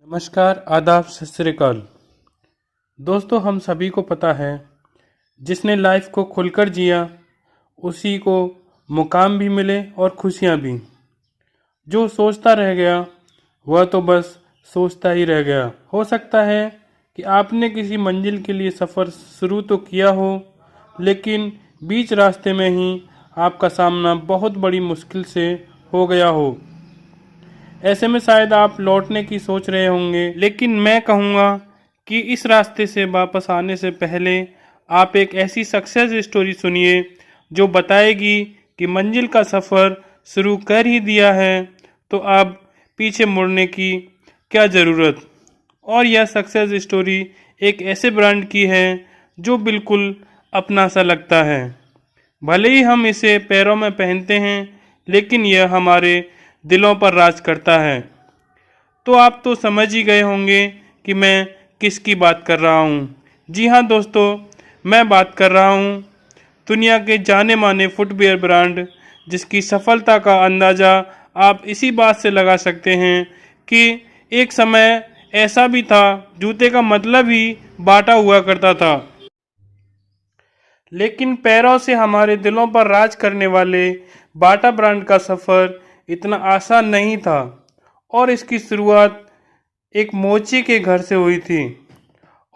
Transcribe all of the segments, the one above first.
नमस्कार, आदाब, सत श्री अकाल। दोस्तों, हम सभी को पता है जिसने लाइफ को खुलकर जिया उसी को मुकाम भी मिले और खुशियाँ भी। जो सोचता रह गया वह तो बस सोचता ही रह गया। हो सकता है कि आपने किसी मंजिल के लिए सफ़र शुरू तो किया हो, लेकिन बीच रास्ते में ही आपका सामना बहुत बड़ी मुश्किल से हो गया हो। ऐसे में शायद आप लौटने की सोच रहे होंगे, लेकिन मैं कहूँगा कि इस रास्ते से वापस आने से पहले आप एक ऐसी सक्सेस स्टोरी सुनिए जो बताएगी कि मंजिल का सफ़र शुरू कर ही दिया है तो अब पीछे मुड़ने की क्या ज़रूरत। और यह सक्सेस स्टोरी एक ऐसे ब्रांड की है जो बिल्कुल अपना सा लगता है। भले ही हम इसे पैरों में पहनते हैं, लेकिन यह हमारे दिलों पर राज करता है। तो आप तो समझ ही गए होंगे कि मैं किसकी बात कर रहा हूँ। जी हाँ दोस्तों, मैं बात कर रहा हूँ दुनिया के जाने माने फुटवियर ब्रांड जिसकी सफलता का अंदाज़ा आप इसी बात से लगा सकते हैं कि एक समय ऐसा भी था जूते का मतलब ही बाटा हुआ करता था। लेकिन पैरों से हमारे दिलों पर राज करने वाले बाटा ब्रांड का सफ़र इतना आसान नहीं था और इसकी शुरुआत एक मोची के घर से हुई थी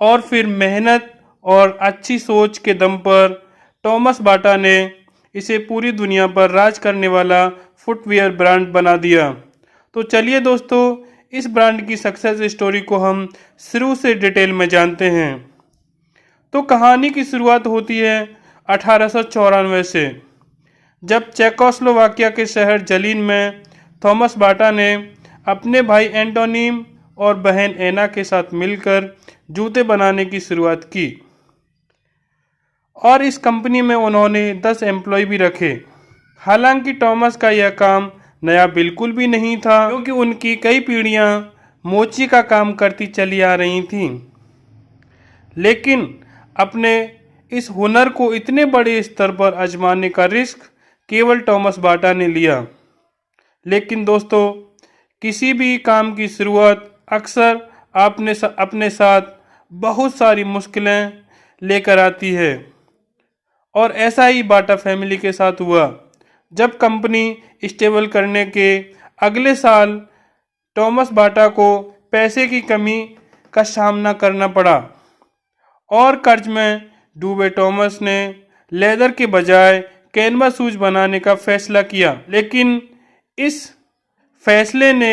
और फिर मेहनत और अच्छी सोच के दम पर टॉमस बाटा ने इसे पूरी दुनिया पर राज करने वाला फुटवियर ब्रांड बना दिया। तो चलिए दोस्तों, इस ब्रांड की सक्सेस स्टोरी को हम शुरू से डिटेल में जानते हैं। तो कहानी की शुरुआत होती है 1894 से, जब चेकोस्लोवाकिया के शहर जलीन में थॉमस बाटा ने अपने भाई एंटोनिम और बहन एना के साथ मिलकर जूते बनाने की शुरुआत की। और इस कंपनी में उन्होंने 10 एम्प्लॉय भी रखे। हालांकि टॉमस का यह काम नया बिल्कुल भी नहीं था, क्योंकि उनकी कई पीढ़ियां मोची का काम करती चली आ रही थीं। लेकिन अपने इस हुनर को इतने बड़े स्तर पर आजमाने का रिस्क केवल टॉमस बाटा ने लिया। लेकिन दोस्तों, किसी भी काम की शुरुआत अक्सर अपने साथ बहुत सारी मुश्किलें लेकर आती है और ऐसा ही बाटा फैमिली के साथ हुआ। जब कंपनी स्टेबल करने के अगले साल टॉमस बाटा को पैसे की कमी का सामना करना पड़ा और कर्ज में डूबे टॉमस ने लेदर के बजाय कैनवास शूज बनाने का फैसला किया। लेकिन इस फैसले ने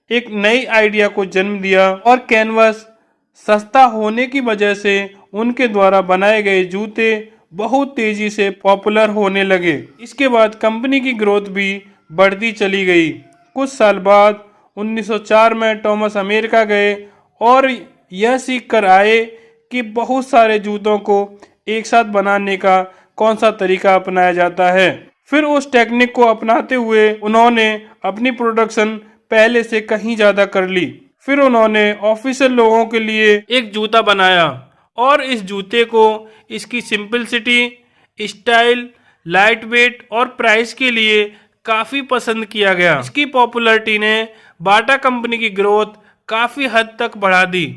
एक नई आइडिया को जन्म दिया और कैनवास सस्ता होने की वजह से उनके द्वारा बनाए गए जूते बहुत तेजी से पॉपुलर होने लगे। इसके बाद कंपनी की ग्रोथ भी बढ़ती चली गई। कुछ साल बाद 1904 में टॉमस अमेरिका गए और यह सीख कर आए कि बहुत सारे जूतों को एक साथ बनाने का कौन सा तरीका अपनाया जाता है। फिर उस टेक्निक को अपनाते हुए उन्होंने अपनी प्रोडक्शन पहले से कहीं ज़्यादा कर ली। फिर उन्होंने ऑफिशियल लोगों के लिए एक जूता बनाया और इस जूते को इसकी सिंपलिसिटी, स्टाइल, लाइट वेट और प्राइस के लिए काफ़ी पसंद किया गया। इसकी पॉपुलैरिटी ने बाटा कंपनी की ग्रोथ काफ़ी हद तक बढ़ा दी।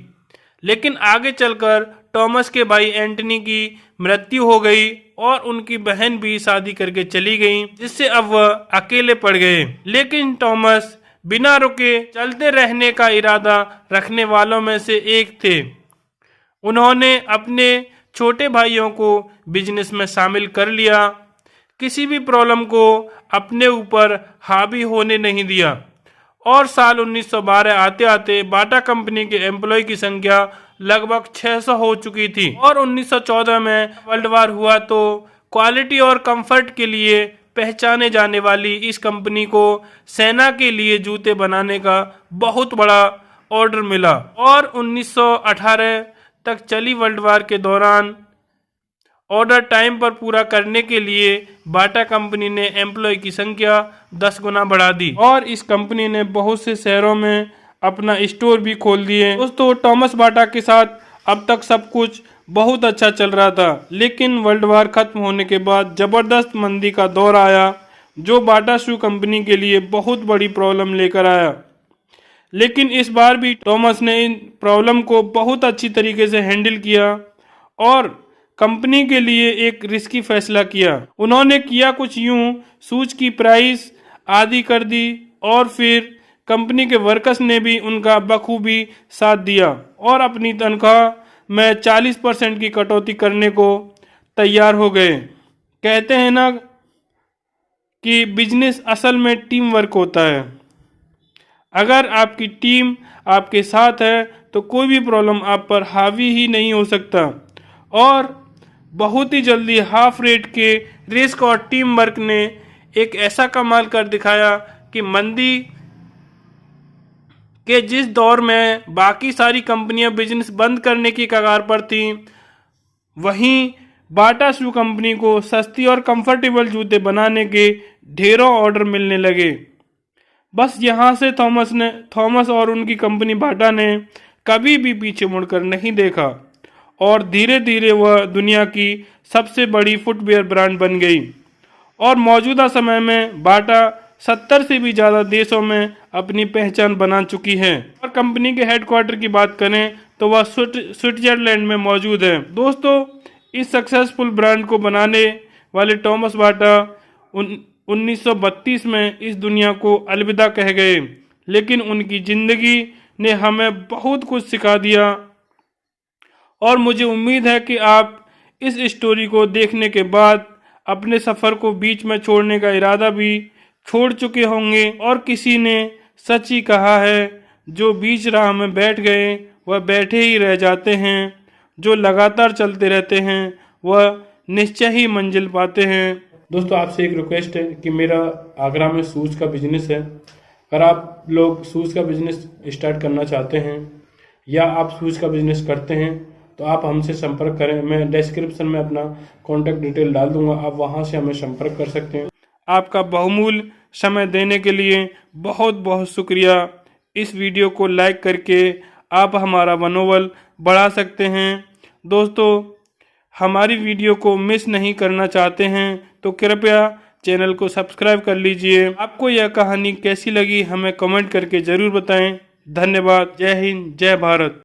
लेकिन आगे चलकर टॉमस के भाई एंटनी की मृत्यु हो गई और उनकी बहन भी शादी करके चली गई, जिससे अब वह अकेले पड़ गए। लेकिन टॉमस बिना रुके चलते रहने का इरादा रखने वालों में से एक थे। उन्होंने अपने छोटे भाइयों को बिजनेस में शामिल कर लिया, किसी भी प्रॉब्लम को अपने ऊपर हावी होने नहीं दिया। और साल 1912 आते आते बाटा कंपनी के एम्प्लॉय की संख्या लगभग 600 हो चुकी थी और 1914 में वर्ल्ड वार हुआ तो क्वालिटी और कंफर्ट के लिए पहचाने जाने वाली इस कंपनी को सेना के लिए जूते बनाने का बहुत बड़ा ऑर्डर मिला और 1918 तक चली वर्ल्ड वार के दौरान ऑर्डर टाइम पर पूरा करने के लिए बाटा कंपनी ने एम्प्लॉय की संख्या 10 गुना बढ़ा दी और इस कंपनी ने बहुत से शहरों में अपना स्टोर भी खोल दिए। दोस्तों, टॉमस बाटा के साथ अब तक सब कुछ बहुत अच्छा चल रहा था, लेकिन वर्ल्ड वार खत्म होने के बाद ज़बरदस्त मंदी का दौर आया जो बाटा शू कंपनी के लिए बहुत बड़ी प्रॉब्लम लेकर आया। लेकिन इस बार भी थॉमस ने इन प्रॉब्लम को बहुत अच्छी तरीके से हैंडल किया और कंपनी के लिए एक रिस्की फैसला किया। उन्होंने किया कुछ यूं, शूज की प्राइस आधी कर दी और फिर कंपनी के वर्कर्स ने भी उनका बखूबी साथ दिया और अपनी तनख्वाह में 40% की कटौती करने को तैयार हो गए। कहते हैं ना कि बिजनेस असल में टीम वर्क होता है। अगर आपकी टीम आपके साथ है तो कोई भी प्रॉब्लम आप पर हावी ही नहीं हो सकता। और बहुत ही जल्दी हाफ रेट के रिस्क और टीम वर्क ने एक ऐसा कमाल कर दिखाया कि मंदी के जिस दौर में बाकी सारी कंपनियां बिजनेस बंद करने की कगार पर थीं, वहीं बाटा शू कंपनी को सस्ती और कंफर्टेबल जूते बनाने के ढेरों ऑर्डर मिलने लगे। बस यहाँ से थॉमस और उनकी कंपनी बाटा ने कभी भी पीछे मुड़कर नहीं देखा और धीरे धीरे वह दुनिया की सबसे बड़ी फुटवेयर ब्रांड बन गई और मौजूदा समय में बाटा 70 से भी ज़्यादा देशों में अपनी पहचान बना चुकी है। और कंपनी के हेडक्वार्टर की बात करें तो वह स्विट्जरलैंड में मौजूद है। दोस्तों, इस सक्सेसफुल ब्रांड को बनाने वाले थॉमस बाटा 1932 में इस दुनिया को अलविदा कह गए, लेकिन उनकी ज़िंदगी ने हमें बहुत कुछ सिखा दिया और मुझे उम्मीद है कि आप इस स्टोरी को देखने के बाद अपने सफ़र को बीच में छोड़ने का इरादा भी छोड़ चुके होंगे। और किसी ने सच ही कहा है, जो बीच राह में बैठ गए वह बैठे ही रह जाते हैं, जो लगातार चलते रहते हैं वह निश्चय ही मंजिल पाते हैं। दोस्तों, आपसे एक रिक्वेस्ट है कि मेरा आगरा में शूज़ का बिजनेस है। अगर आप लोग शूज़ का बिजनेस स्टार्ट करना चाहते हैं या आप शूज़ का बिजनेस करते हैं तो आप हमसे संपर्क करें। मैं डिस्क्रिप्शन में अपना कॉन्टैक्ट डिटेल डाल दूंगा, आप वहां से हमें संपर्क कर सकते हैं। आपका बहुमूल्य समय देने के लिए बहुत बहुत शुक्रिया। इस वीडियो को लाइक करके आप हमारा मनोबल बढ़ा सकते हैं। दोस्तों, हमारी वीडियो को मिस नहीं करना चाहते हैं तो कृपया चैनल को सब्सक्राइब कर लीजिए। आपको यह कहानी कैसी लगी हमें कमेंट करके ज़रूर बताएं। धन्यवाद। जय हिंद, जय भारत।